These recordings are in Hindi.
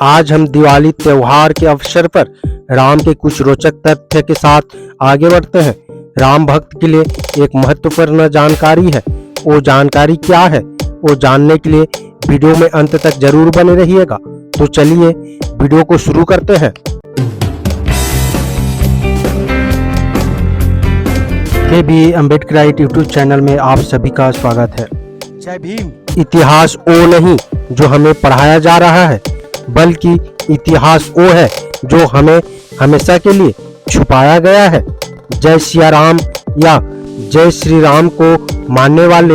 आज हम दिवाली त्योहार के अवसर पर राम के कुछ रोचक तथ्य के साथ आगे बढ़ते हैं। राम भक्त के लिए एक महत्वपूर्ण जानकारी है। वो जानकारी क्या है, वो जानने के लिए वीडियो में अंत तक जरूर बने रहिएगा। तो चलिए वीडियो को शुरू करते हैं। के अम्बेडकराइट यूट्यूब चैनल में आप सभी का स्वागत है। जय भीम। इतिहास वो नहीं जो हमें पढ़ाया जा रहा है, बल्कि इतिहास वो है जो हमें हमेशा के लिए छुपाया गया है। जय सिया राम या जय श्री राम को मानने वाले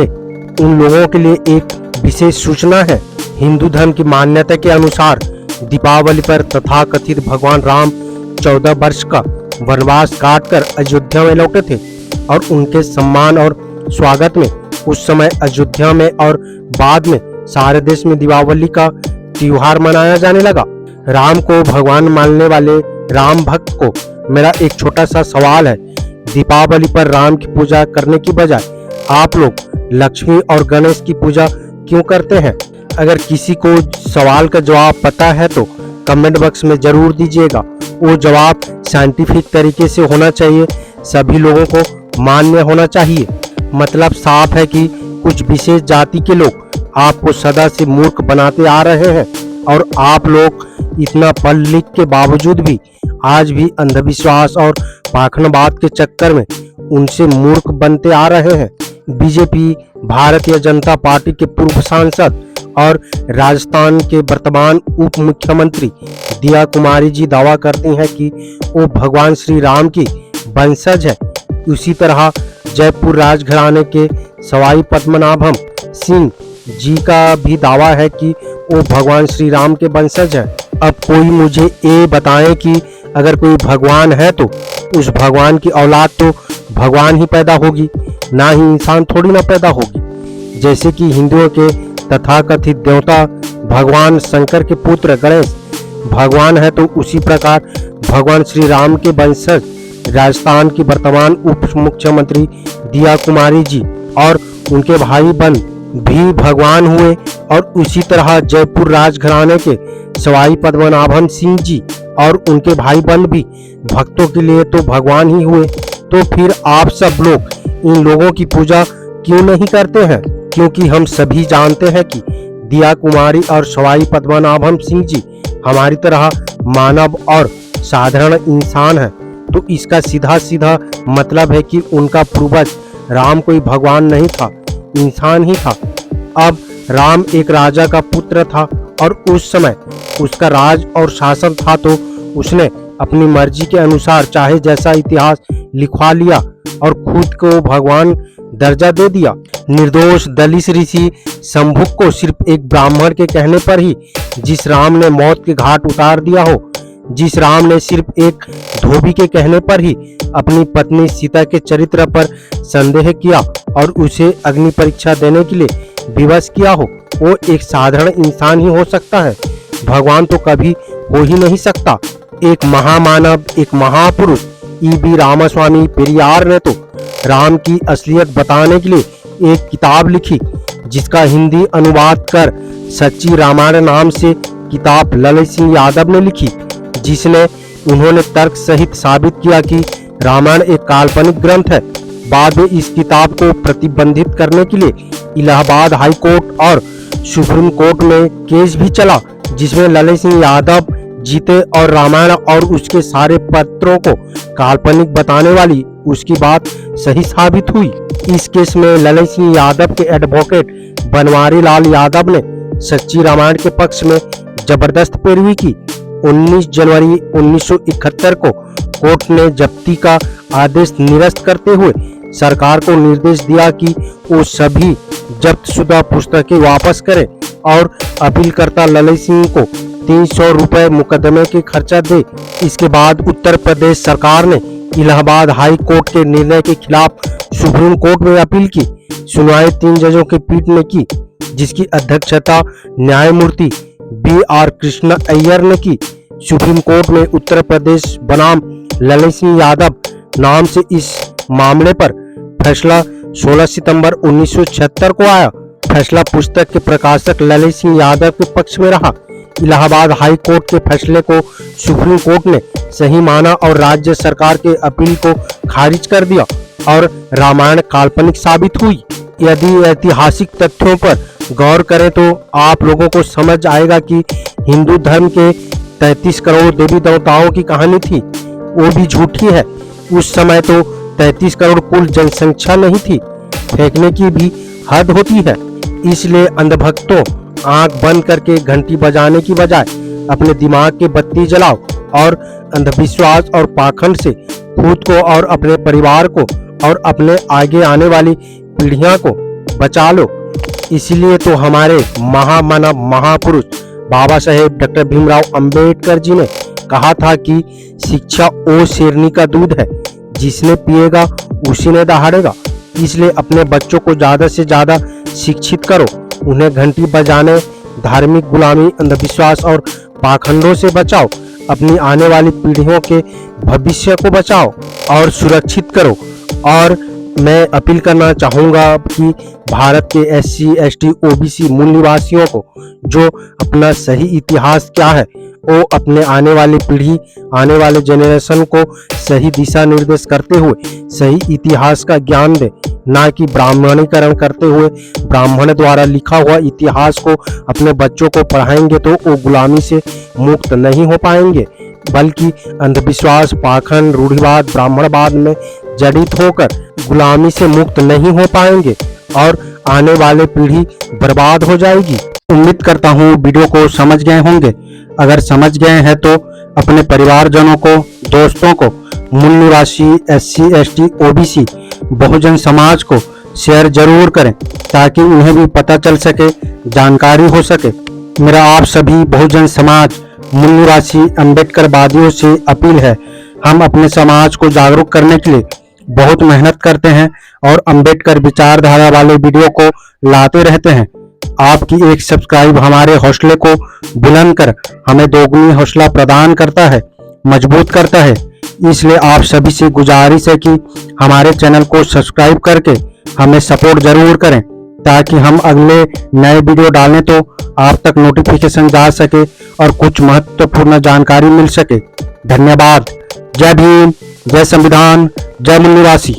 उन लोगों के लिए एक विशेष सूचना है। हिंदू धर्म की मान्यता के अनुसार दीपावली पर तथाकथित भगवान राम 14 वर्ष का वनवास काटकर अयोध्या में लौटे थे और उनके सम्मान और स्वागत में उस समय अयोध्या में और बाद में सारे देश में दीपावली का त्योहार मनाया जाने लगा। राम को भगवान मानने वाले राम भक्त को मेरा एक छोटा सा सवाल है। दीपावली पर राम की पूजा करने की बजाय आप लोग लक्ष्मी और गणेश की पूजा क्यों करते हैं? अगर किसी को सवाल का जवाब पता है तो कमेंट बॉक्स में जरूर दीजिएगा। वो जवाब साइंटिफिक तरीके से होना चाहिए, सभी लोगों को मान्य होना चाहिए। मतलब साफ है कि कुछ विशेष जाति के लोग आपको सदा से मूर्ख बनाते आ रहे हैं और आप लोग इतना पढ़ लिख के बावजूद भी आज भी अंधविश्वास और पाखंडवाद के चक्कर में उनसे मूर्ख बनते आ रहे हैं। बीजेपी भारतीय जनता पार्टी के पूर्व सांसद और राजस्थान के वर्तमान उप मुख्यमंत्री दिया कुमारी जी दावा करती हैं कि वो भगवान श्री राम की वंशज है। उसी तरह जयपुर राजघराने के सवाई पद्मनाभम सिंह जी का भी दावा है कि वो भगवान श्री राम के वंशज है। अब कोई मुझे ये बताएं कि अगर कोई भगवान है तो उस भगवान की औलाद तो भगवान ही पैदा होगी, ना ही इंसान थोड़ी ना पैदा होगी। जैसे कि हिंदुओं के तथाकथित देवता भगवान शंकर के पुत्र गणेश भगवान है, तो उसी प्रकार भगवान श्री राम के वंशज राजस्थान की वर्तमान उप मुख्यमंत्री दिया कुमारी जी और उनके भाई बहन भी भगवान हुए और उसी तरह जयपुर राजघराने के सवाई पद्मनाभन सिंह जी और उनके भाई बहन भी भक्तों के लिए तो भगवान ही हुए। तो फिर आप सब लोग इन लोगों की पूजा क्यों नहीं करते हैं? क्योंकि हम सभी जानते हैं कि दिया कुमारी और सवाई पद्मनाभन सिंह जी हमारी तरह मानव और साधारण इंसान है। तो इसका सीधा सीधा मतलब है कि उनका पूर्वज राम कोई भगवान नहीं था, इंसान ही था। अब राम एक राजा का पुत्र था और उस समय उसका राज और शासन था, तो उसने अपनी मर्जी के अनुसार चाहे जैसा इतिहास लिखवा लिया और खुद को भगवान दर्जा दे दिया। निर्दोष दलित ऋषि शंभुक को सिर्फ एक ब्राह्मण के कहने पर ही जिस राम ने मौत के घाट उतार दिया हो, जिस राम ने सिर्फ एक धोबी के कहने पर ही अपनी पत्नी सीता के चरित्र पर संदेह किया और उसे अग्नि परीक्षा देने के लिए विवश किया हो, वो एक साधारण इंसान ही हो सकता है, भगवान तो कभी हो ही नहीं सकता। एक महामानव, एक महापुरुष E.B. रामास्वामी पेरियार ने तो राम की असलियत बताने के लिए एक किताब लिखी, जिसका हिंदी अनुवाद कर सच्ची रामायण नाम से किताब ललित सिंह यादव ने लिखी, जिसने उन्होंने तर्क सहित साबित किया कि रामायण एक काल्पनिक ग्रंथ है। बाद में इस किताब को प्रतिबंधित करने के लिए इलाहाबाद हाई कोर्ट और सुप्रीम कोर्ट में केस भी चला, जिसमें ललित सिंह यादव जीते और रामायण और उसके सारे पत्रों को काल्पनिक बताने वाली उसकी बात सही साबित हुई। इस केस में ललित सिंह यादव के एडवोकेट बनवारी लाल यादव ने सच्ची रामायण के पक्ष में जबरदस्त पैरवी की। 19 जनवरी 1971 को कोर्ट ने जब्ती का आदेश निरस्त करते हुए सरकार को निर्देश दिया कि वो सभी जब्तशुदा पुस्तकें वापस करे और अपीलकर्ता ललित सिंह को 300 रुपए मुकदमे के खर्चा दे। इसके बाद उत्तर प्रदेश सरकार ने इलाहाबाद हाई कोर्ट के निर्णय के खिलाफ सुप्रीम कोर्ट में अपील की। सुनवाई 3 जजों की पीठ ने की, जिसकी अध्यक्षता न्यायमूर्ति B.R. कृष्ण अय्यर ने की। सुप्रीम कोर्ट में उत्तर प्रदेश बनाम ललित सिंह यादव नाम से इस मामले पर फैसला 16 सितंबर 1976 को आया। फैसला पुस्तक के प्रकाशक ललित सिंह यादव के पक्ष में रहा। इलाहाबाद हाई कोर्ट के फैसले को सुप्रीम कोर्ट ने सही माना और राज्य सरकार के अपील को खारिज कर दिया और रामायण काल्पनिक साबित हुई। यदि ऐतिहासिक तथ्यों पर गौर करें तो आप लोगों को समझ आएगा कि हिंदू धर्म के 33 करोड़ देवी देवताओं की कहानी थी, वो भी झूठी है। उस समय तो 33 करोड़ कुल जनसंख्या नहीं थी, फेंकने की भी हद होती है। इसलिए अंधभक्तों, आंख बंद करके घंटी बजाने की बजाय अपने दिमाग की बत्ती जलाओ और अंधविश्वास और पाखंड से खुद को और अपने परिवार को और अपने आगे आने वाली पीढ़ियां को बचा लो। इसलिए तो हमारे महामानव महापुरुष बाबा साहेब डॉक्टर भीमराव अंबेडकर जी ने कहा था कि शिक्षा वो शेरनी का दूध है, जिसने पिएगा उसी ने दहाड़ेगा। इसलिए अपने बच्चों को ज्यादा से ज्यादा शिक्षित करो, उन्हें घंटी बजाने, धार्मिक गुलामी, अंधविश्वास और पाखंडों से बचाओ, अपनी आने वाली पीढ़ियों के भविष्य को बचाओ और सुरक्षित करो। और मैं अपील करना चाहूँगा कि भारत के SC ST OBC मूल निवासियों को जो अपना सही इतिहास क्या है वो अपने आने वाली पीढ़ी, आने वाले जनरेशन को सही दिशा निर्देश करते हुए सही इतिहास का ज्ञान दे, ना कि ब्राह्मणीकरण करते हुए ब्राह्मण द्वारा लिखा हुआ इतिहास को अपने बच्चों को पढ़ाएंगे तो वो गुलामी से मुक्त नहीं हो पाएंगे, बल्कि अंधविश्वास, पाखंड, रूढ़िवाद, ब्राह्मणवाद में जड़ित होकर गुलामी से मुक्त नहीं हो पाएंगे और आने वाले पीढ़ी बर्बाद हो जाएगी। उम्मीद करता हूँ वीडियो को समझ गए होंगे। अगर समझ गए हैं तो अपने परिवारजनों को, दोस्तों को, मूल निवासी SC ST OBC Bahujan Samaj को शेयर जरूर करें ताकि उन्हें भी पता चल सके, जानकारी हो सके। मेरा आप सभी बहुजन समाज मूल निवासी अम्बेडकरवादियों से अपील है, हम अपने समाज को जागरूक करने के लिए बहुत मेहनत करते हैं और अम्बेडकर विचारधारा वाले वीडियो को लाते रहते हैं। आपकी एक सब्सक्राइब हमारे हौसले को बुलंद कर हमें दोगुनी हौसला प्रदान करता है, मजबूत करता है। इसलिए आप सभी से गुजारिश है कि हमारे चैनल को सब्सक्राइब करके हमें सपोर्ट जरूर करें ताकि हम अगले नए वीडियो डालें तो आप तक नोटिफिकेशन जा सके और कुछ महत्वपूर्ण जानकारी मिल सके। धन्यवाद। जय भीम, जय संविधान, जय मूल निवासी।